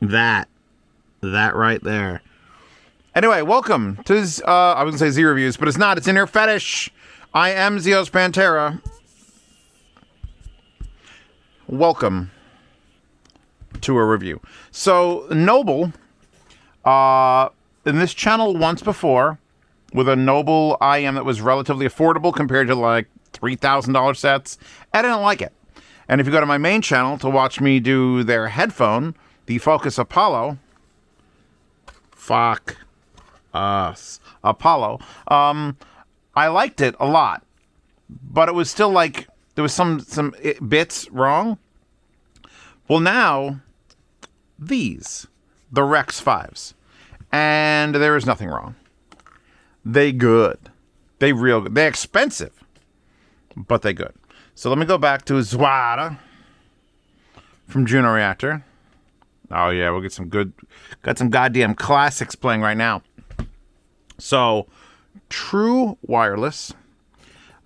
That right there. Anyway, welcome to this, I was going to say Z Reviews, but it's not. It's in here Fetish. I am Zeos Pantera. Welcome to a review. So, Noble, in this channel once before, with a Noble IEM that was relatively affordable compared to like $3,000 sets, I didn't like it. And if you go to my main channel to watch me do their headphone, the Fokus Apollo, Apollo, I liked it a lot, but it was still like, there was some bits wrong. Well, now, the REX5s, and there is nothing wrong. They good. They real good. They expensive, but they good. So let me go back to Zwada from Juno Reactor. Oh yeah, we'll get some got some goddamn classics playing right now. So, true wireless,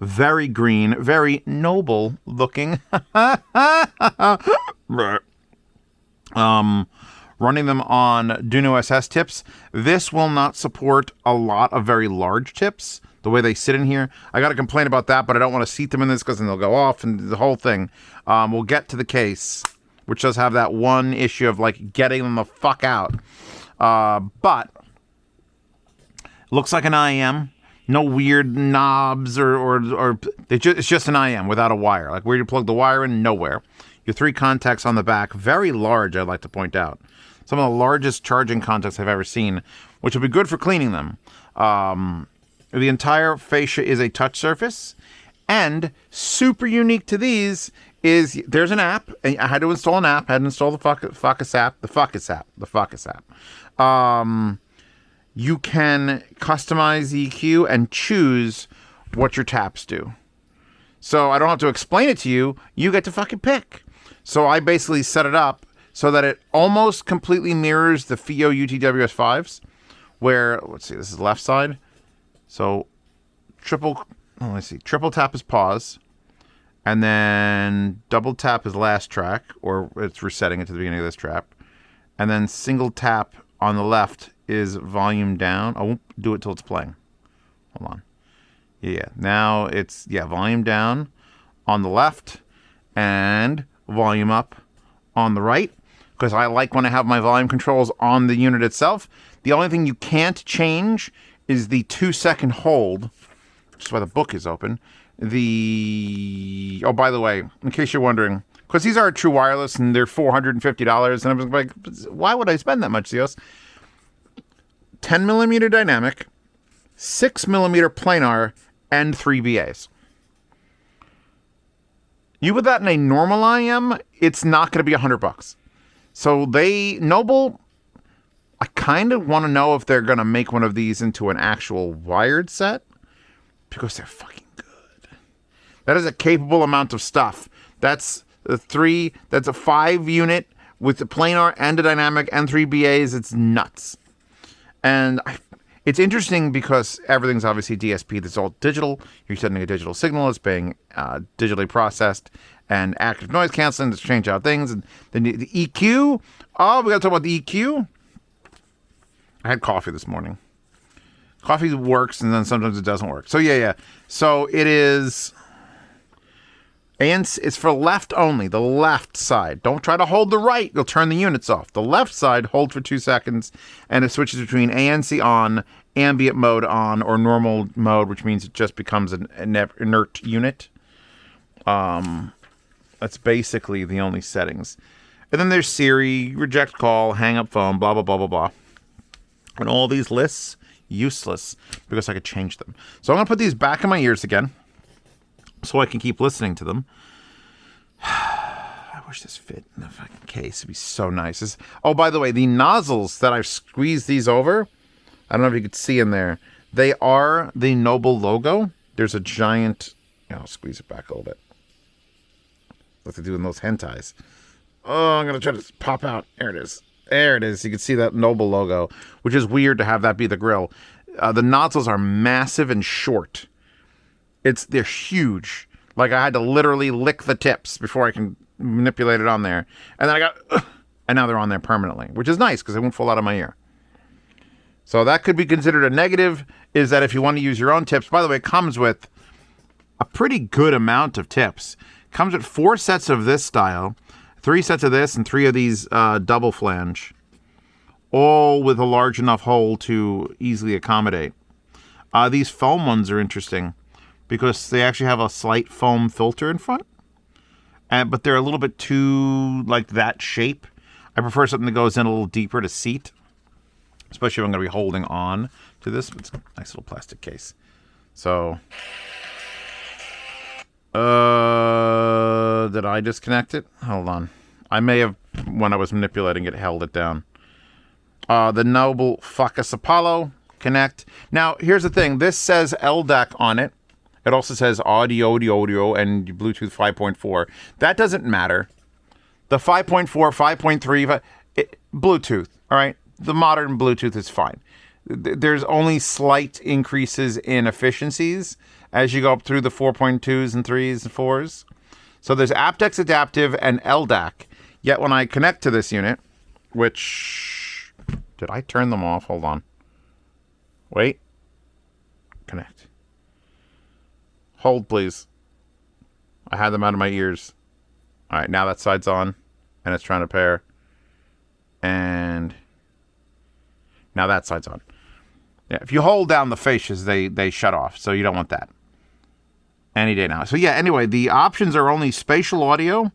very green, very noble looking. Running them on Duno SS tips. This will not support a lot of very large tips, the way they sit in here. I got to complain about that, but I don't want to seat them in this because then they'll go off and the whole thing. We'll get to the case, which does have that one issue of like getting them the fuck out. But looks like an IEM. No weird knobs or it's just an IEM without a wire. Like where you plug the wire in, nowhere. Your 3 contacts on the back, very large, I'd like to point out. Some of the largest charging contacts I've ever seen, which will be good for cleaning them. The entire fascia is a touch surface, and super unique to these is there's an app. I had to install an app. I had to install the Fokus app. You can customize EQ and choose what your taps do. So I don't have to explain it to you. You get to fucking pick. So I basically set it up so that it almost completely mirrors the FIO TWS 5s, where, let's see, this is left side. So triple tap is pause, and then double tap is last track, or it's resetting it to the beginning of this track, and then single tap on the left is volume down. I won't do it till it's playing. Hold on. Yeah, now it's, volume down on the left and volume up on the right, because I like when I have my volume controls on the unit itself. The only thing you can't change is the 2-second hold, which is why the book is open. Oh, by the way, in case you're wondering, because these are true wireless and they're $450, and I was like, why would I spend that much, Zeos? 10mm dynamic, 6mm planar, and 3 BAs. You put that in a normal IEM, it's not going to be $100. So Noble, I kind of want to know if they're going to make one of these into an actual wired set, because they're fucking good. That is a capable amount of stuff. That's a 5 unit with the planar and a dynamic and 3 BAs. It's nuts. And it's interesting because everything's obviously DSP. That's all digital. You're sending a digital signal. It's being digitally processed, and active noise canceling to change out things. And then the EQ. Oh, we got to talk about the EQ. I had coffee this morning. Coffee works, and then sometimes it doesn't work. So yeah. So it is, and it's for left only. The left side. Don't try to hold the right. You'll turn the units off. The left side, hold for 2 seconds, and it switches between ANC on, ambient mode on, or normal mode, which means it just becomes an inert unit. That's basically the only settings. And then there's Siri, reject call, hang up phone, blah, blah, blah, blah, blah. And all these lists, useless, because I could change them. So I'm going to put these back in my ears again, so I can keep listening to them. I wish this fit in the fucking case. It'd be so nice. Oh, by the way, the nozzles that I've squeezed these over, I don't know if you could see in there, they are the Noble logo. There's a giant, I'll squeeze it back a little bit, like they do in those hentais. Oh, I'm going to try to pop out. There it is. There it is. You can see that Noble logo, which is weird to have that be the grill. The nozzles are massive and short. They're huge. Like I had to literally lick the tips before I can manipulate it on there. And then I got And now they're on there permanently, which is nice because they won't fall out of my ear. So that could be considered a negative, is that if you want to use your own tips, by the way, it comes with a pretty good amount of tips. It comes with 4 sets of this style, 3 sets of this, and 3 of these double flange, all with a large enough hole to easily accommodate. These foam ones are interesting because they actually have a slight foam filter in front, but they're a little bit too like that shape. I prefer something that goes in a little deeper to seat, especially if I'm going to be holding on to this. It's a nice little plastic case. So, did I disconnect it? Hold on. I may have, when I was manipulating it, held it down. The Noble Fokus Apollo connect. Now, here's the thing. This says LDAC on it. It also says audio, and Bluetooth 5.4. That doesn't matter. The 5.4, 5.3, Bluetooth, all right? The modern Bluetooth is fine. There's only slight increases in efficiencies as you go up through the 4.2s and 3s and 4s. So there's aptX Adaptive and LDAC. Yet when I connect to this unit, which... Did I turn them off? Hold on. Wait. Connect. Hold, please. I had them out of my ears. All right, now that side's on, and it's trying to pair. And now that side's on. Yeah, if you hold down the fascias, they shut off, so you don't want that. Any day now. So yeah, anyway, the options are only spatial audio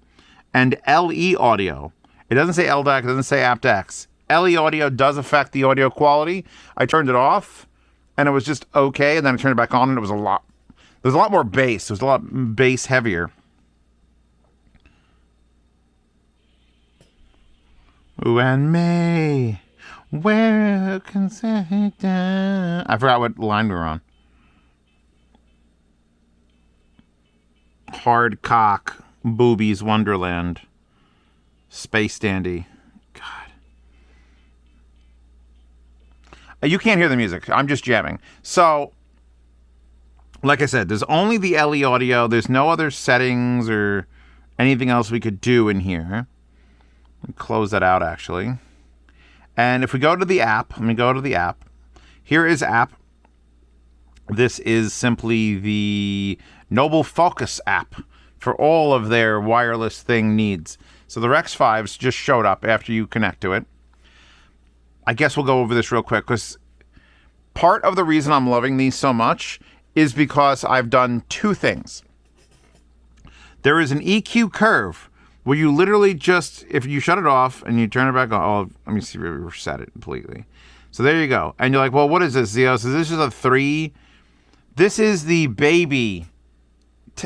and LE audio. It doesn't say LDAC, it doesn't say aptX. LE audio does affect the audio quality. I turned it off, and it was just okay, and then I turned it back on, and it was a lot. There's a lot more bass. It was a lot bass heavier. Ooh, and May, where can say down? I forgot what line we were on. Hard cock, boobies, Wonderland, Space Dandy. God. You can't hear the music. I'm just jamming. So, like I said, there's only the LE audio. There's no other settings or anything else we could do in here. Close that out, actually. And if we go to the app, let me go to the app. Here is app. This is simply the Noble Fokus app for all of their wireless thing needs. So the REX5s just showed up after you connect to it. I guess we'll go over this real quick because part of the reason I'm loving these so much is because I've done 2 things. There is an EQ curve where you literally just, if you shut it off and you turn it back on, oh, let me see if we reset it completely. So there you go. And you're like, well, what is this, Zio? So this is a 3. This is the baby.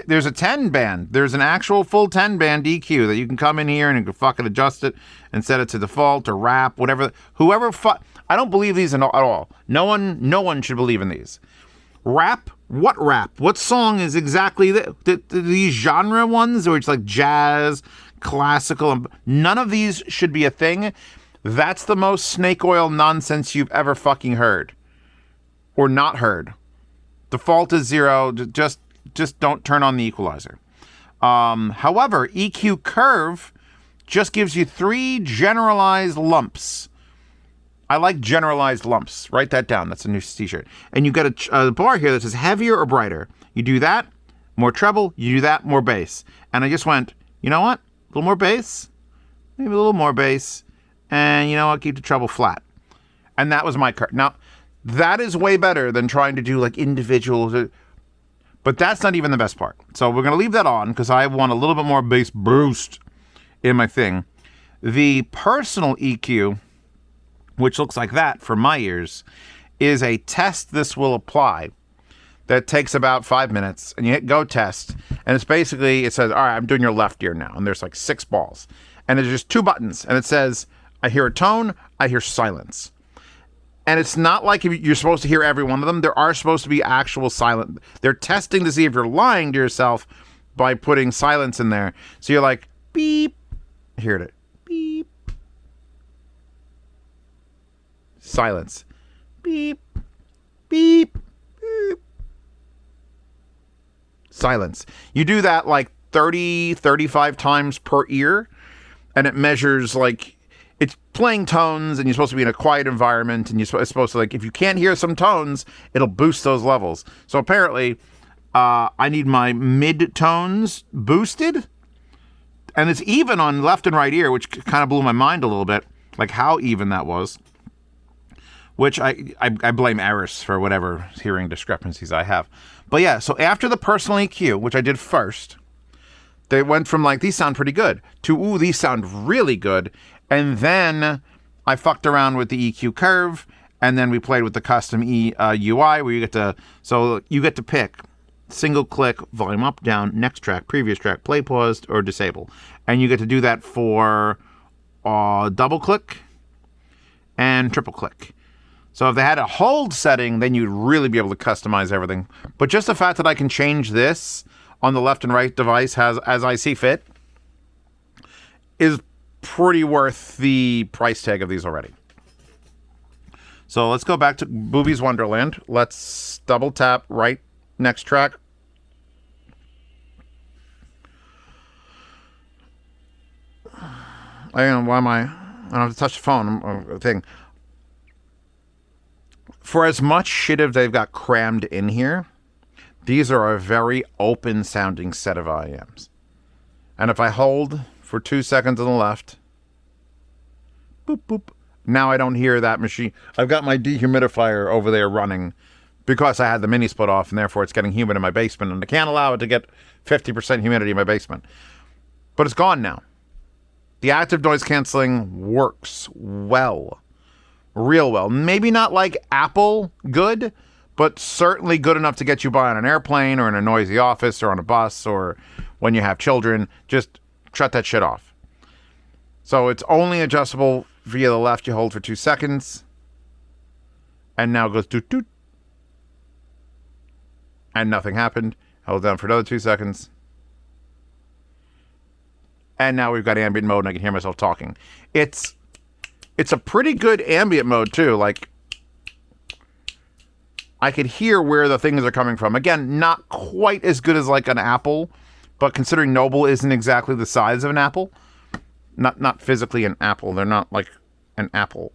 There's a 10 band. There's an actual full 10 band EQ that you can come in here and you can fucking adjust it and set it to default or wrap, whatever. Whoever, I don't believe these at all. No one should believe in these. Rap? What rap? What song is exactly these genre ones, or it's like jazz, classical? None of these should be a thing. That's the most snake oil nonsense you've ever fucking heard. Or not heard. Default is 0. Just don't turn on the equalizer. However, EQ curve just gives you 3 generalized lumps. I like generalized lumps. Write that down. That's a new t-shirt. And you got a bar here that says heavier or brighter. You do that, more treble. You do that, more bass. And I just went, you know what? A little more bass. Maybe a little more bass. And you know what? Keep the treble flat. And that was my curve. Now, that is way better than trying to do like individual. But that's not even the best part. So we're going to leave that on because I want a little bit more bass boost in my thing. The personal EQ, which looks like that for my ears, is a test this will apply that takes about 5 minutes. And you hit go test. And it's basically, it says, all right, I'm doing your left ear now. And there's like 6 balls. And there's just 2 buttons. And it says, I hear a tone, I hear silence. And it's not like you're supposed to hear every one of them. There are supposed to be actual silent. They're testing to see if you're lying to yourself by putting silence in there. So you're like, beep. Hear it. Beep. Silence. Beep. Beep. Beep. Silence. You do that like 30, 35 times per ear. And it measures like, playing tones, and you're supposed to be in a quiet environment, and you're supposed to, like, if you can't hear some tones, it'll boost those levels. So apparently, I need my mid tones boosted, and it's even on left and right ear, which kind of blew my mind a little bit, like how even that was. Which I blame Eris for whatever hearing discrepancies I have. But yeah, so after the personal EQ, which I did first, they went from like, these sound pretty good, to, ooh, these sound really good. And then I fucked around with the EQ curve, and then we played with the custom UI, where you get to pick single click, volume up, down, next track, previous track, play paused, or disable. And you get to do that for double click and triple click. So if they had a hold setting, then you'd really be able to customize everything. But just the fact that I can change this on the left and right device as I see fit is pretty worth the price tag of these already. So let's go back to Booby's Wonderland. Let's double tap right next track. I don't have to touch the phone thing. For as much shit as they've got crammed in here, these are a very open-sounding set of IEMs. And if I hold for 2 seconds on the left, boop, boop, now I don't hear that machine. I've got my dehumidifier over there running because I had the mini split off, and therefore it's getting humid in my basement, and I can't allow it to get 50% humidity in my basement. But it's gone now. The active noise canceling works well. Real well. Maybe not like Apple good, but certainly good enough to get you by on an airplane or in a noisy office or on a bus or when you have children. Just shut that shit off. So it's only adjustable via the left. You hold for 2 seconds. And now it goes doot doot. And nothing happened. Hold down for another 2 seconds. And now we've got ambient mode and I can hear myself talking. It's a pretty good ambient mode, too. Like, I could hear where the things are coming from. Again, not quite as good as, like, an Apple, but considering Noble isn't exactly the size of an Apple, not physically an Apple. They're not, like, an Apple.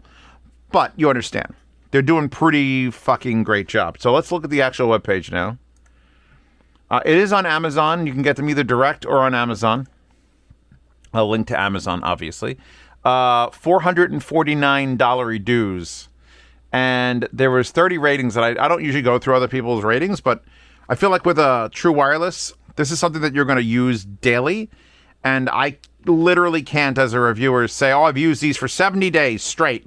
But you understand. They're doing pretty fucking great job. So let's look at the actual webpage now. It is on Amazon. You can get them either direct or on Amazon. I'll link to Amazon, obviously. $449 dues, and there was 30 ratings. That I don't usually go through other people's ratings, but I feel like with a true wireless, this is something that you're going to use daily, and I literally can't, as a reviewer, say, oh, I've used these for 70 days straight.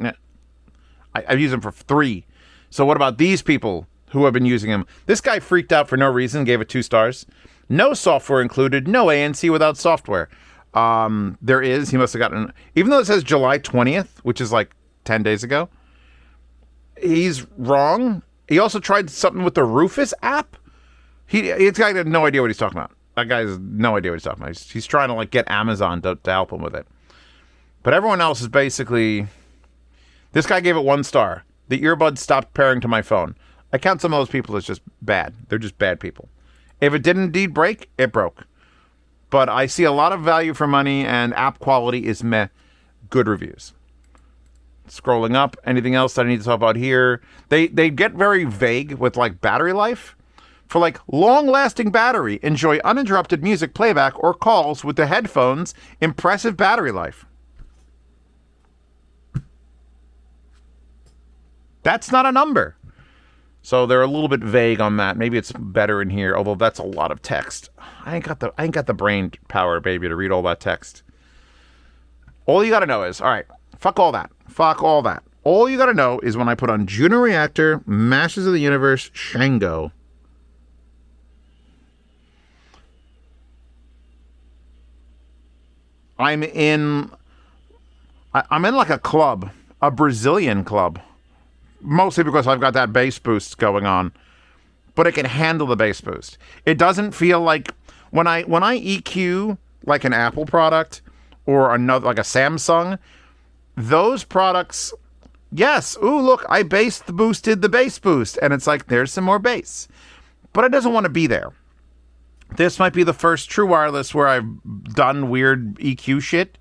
I've used them for 3. So what about these people who have been using them? This guy freaked out for no reason, gave it 2 stars. No software included, no ANC without software. There is, he must have gotten, even though it says July 20th, which is like 10 days ago, he's wrong. He also tried something with the Rufus app. He's got no idea what he's talking about. That guy has no idea what he's talking about. He's trying to like get Amazon to help him with it. But everyone else is basically, this guy gave it 1 star. The earbuds stopped pairing to my phone. I count some of those people as just bad. They're just bad people. If it didn't indeed break, it broke. But I see a lot of value for money, and app quality is meh. Good reviews. Scrolling up, anything else that I need to talk about here? They get very vague with like battery life. For like long-lasting battery, enjoy uninterrupted music playback or calls with the headphones. Impressive battery life. That's not a number. So they're a little bit vague on that. Maybe it's better in here, although that's a lot of text. I ain't got the brain power, baby, to read all that text. All you gotta know is, all right, fuck all that. Fuck all that. All you gotta know is when I put on Juno Reactor, Masters of the Universe, Shango. I'm in like a club, a Brazilian club. Mostly because I've got that bass boost going on, but it can handle the bass boost. It doesn't feel like when I EQ like an Apple product or another like a Samsung, those products, yes, ooh look, I boosted the bass boost, and it's like there's some more bass, but it doesn't want to be there. This might be the first true wireless where I've done weird EQ shit,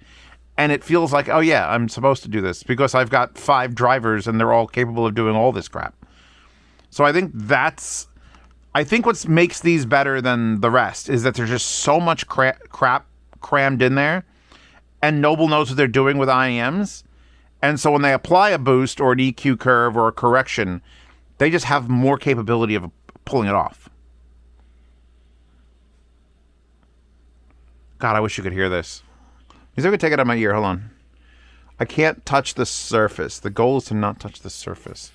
And it feels like, oh yeah, I'm supposed to do this because I've got 5 drivers and they're all capable of doing all this crap. So I think what makes these better than the rest is that there's just so much crap crammed in there, and Noble knows what they're doing with IEMs. And so when they apply a boost or an EQ curve or a correction, they just have more capability of pulling it off. God, I wish you could hear this. Is I could take it out of my ear. Hold on. I can't touch the surface. The goal is to not touch the surface.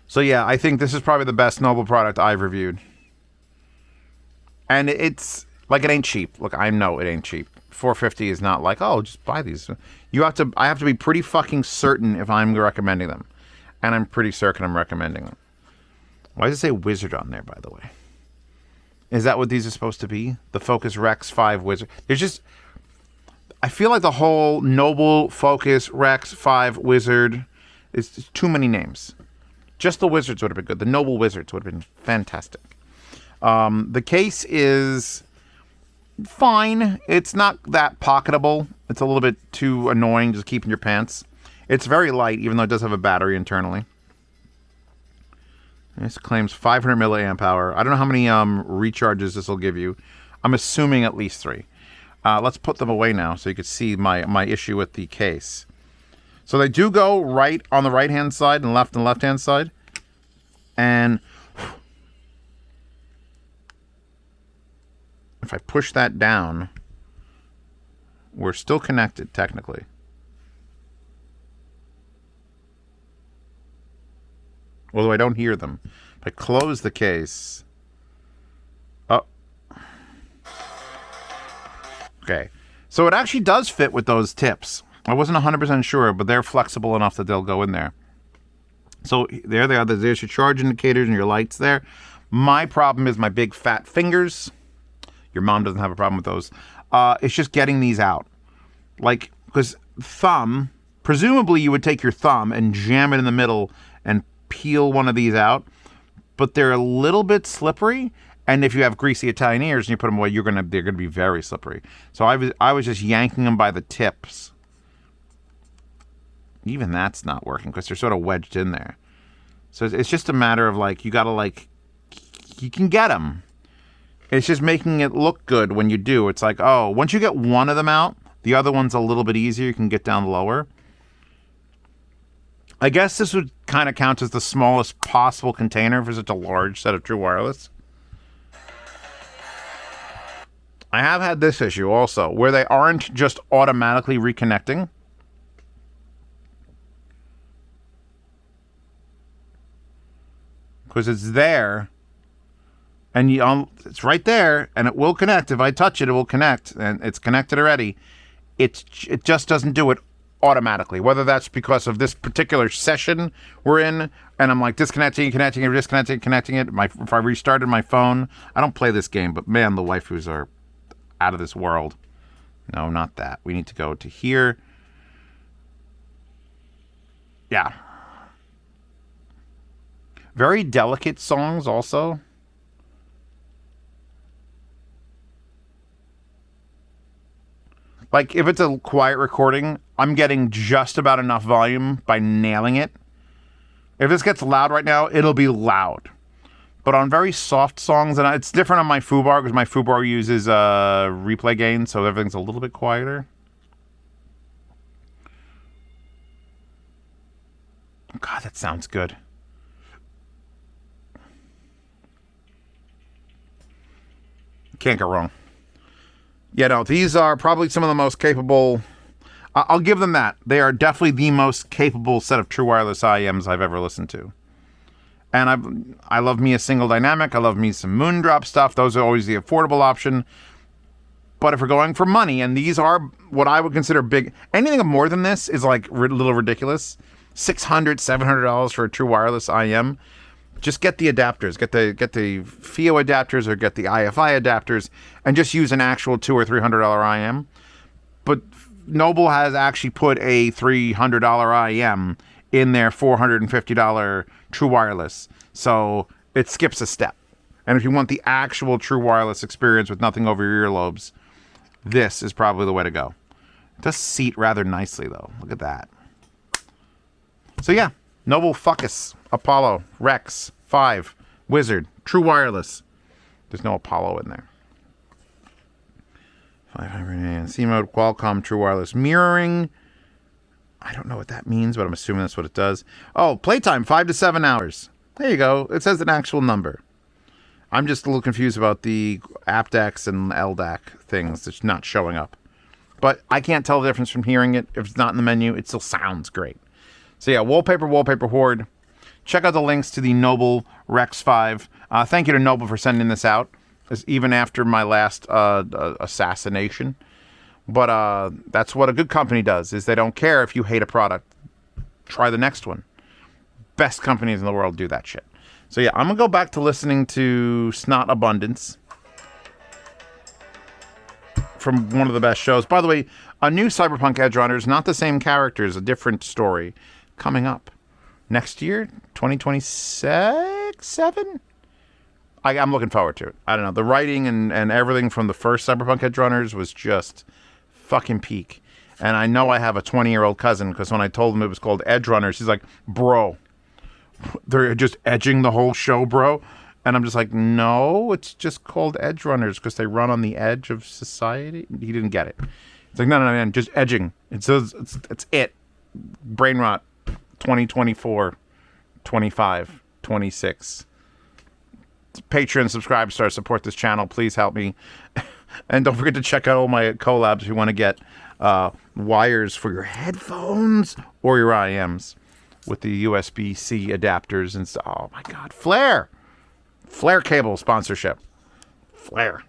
So yeah, I think this is probably the best Noble product I've reviewed. And it's like, it ain't cheap. Look, I know it ain't cheap. $450 is not like, oh, just buy these. I have to be pretty fucking certain if I'm recommending them. And I'm pretty certain I'm recommending them. Why does it say Wizard on there, by the way? Is that what these are supposed to be? The Focus REX5 Wizard. I feel like the whole Noble Focus REX5 Wizard is too many names. Just the Wizards would have been good. The Noble Wizards would have been fantastic. The case is fine. It's not that pocketable. It's a little bit too annoying just keeping your pants. It's very light, even though it does have a battery internally. This claims 500 milliamp hour. I don't know how many recharges this will give you. I'm assuming at least 3. Let's put them away now so you can see my issue with the case. So they do go right on the right-hand side and left-hand side. And if I push that down, we're still connected, technically. Although I don't hear them. If I close the case... Oh. Okay. So it actually does fit with those tips. I wasn't 100% sure, but they're flexible enough that they'll go in there. So there they are. There's your charge indicators and your lights there. My problem is my big fat fingers. Your mom doesn't have a problem with those. It's just getting these out. Like, because thumb... Presumably you would take your thumb and jam it in the middle and peel one of these out, but they're a little bit slippery, and if you have greasy Italian ears and you put them away, they're gonna be very slippery. So I was just yanking them by the tips. Even that's not working because they're sort of wedged in there. So it's just a matter of like, you gotta like, you can get them. It's just making it look good when you do. It's like, oh, once you get one of them out, the other one's a little bit easier. You can get down lower. I guess this would kind of count as the smallest possible container for such a large set of true wireless. I have had this issue also, where they aren't just automatically reconnecting. Because it's there, and it's right there, and it will connect. If I touch it, it will connect, and it's connected already. It just doesn't do it automatically, whether that's because of this particular session we're in, and I'm like disconnecting, connecting it, disconnecting, connecting it. If I restarted my phone, I don't play this game, but man, the waifus are out of this world. No, not that. We need to go to here. Yeah. Very delicate songs also. Like, if it's a quiet recording, I'm getting just about enough volume by nailing it. If this gets loud right now, it'll be loud. But on very soft songs, and it's different on my foobar, because my foobar uses replay gain, so everything's a little bit quieter. God, that sounds good. Can't go wrong. Yeah, no, these are probably some of the most capable... I'll give them that. They are definitely the most capable set of true wireless IEMs I've ever listened to. And I love me a single dynamic. I love me some Moondrop stuff. Those are always the affordable option. But if we're going for money, and these are what I would consider big... Anything more than this is like a little ridiculous. $600, $700 for a true wireless IEM. Just get the adapters, get the FIO adapters or get the IFI adapters, and just use an actual $200 or $300 IEM. But Noble has actually put a $300 IEM in their $450 true wireless. So it skips a step. And if you want the actual true wireless experience with nothing over your earlobes, this is probably the way to go. It does seat rather nicely, though. Look at that. So yeah, Noble Fokus, Apollo, REX5, Wizard, true wireless. There's no Apollo in there. 500 ANC mode, Qualcomm, true wireless mirroring. I don't know what that means, but I'm assuming that's what it does. Oh, playtime, 5 to 7 hours. There you go. It says an actual number. I'm just a little confused about the aptX and LDAC things that's not showing up. But I can't tell the difference from hearing it. If it's not in the menu, it still sounds great. So yeah, wallpaper hoard. Check out the links to the Noble REX5. Thank you to Noble for sending this out, even after my last assassination. But that's what a good company does, is they don't care if you hate a product. Try the next one. Best companies in the world do that shit. So yeah, I'm going to go back to listening to Snot Abundance from one of the best shows. By the way, a new Cyberpunk Edge Runners, not the same characters, a different story, coming up next year, 2026, 7? I'm looking forward to it. I don't know. The writing and everything from the first Cyberpunk Edge Runners was just fucking peak. And I know I have a 20-year-old cousin, because when I told him it was called Edge Runners, he's like, bro, they're just edging the whole show, bro. And I'm just like, no, it's just called Edge Runners because they run on the edge of society. He didn't get it. It's like, no, man, just edging. It's it. Brain rot. 2024, 25, 26. Patreon, subscribe, start, support this channel. Please help me. And don't forget to check out all my collabs if you want to get wires for your headphones or your IEMs with the USB-C adapters and stuff. Oh my God, Flare cable sponsorship. Flare.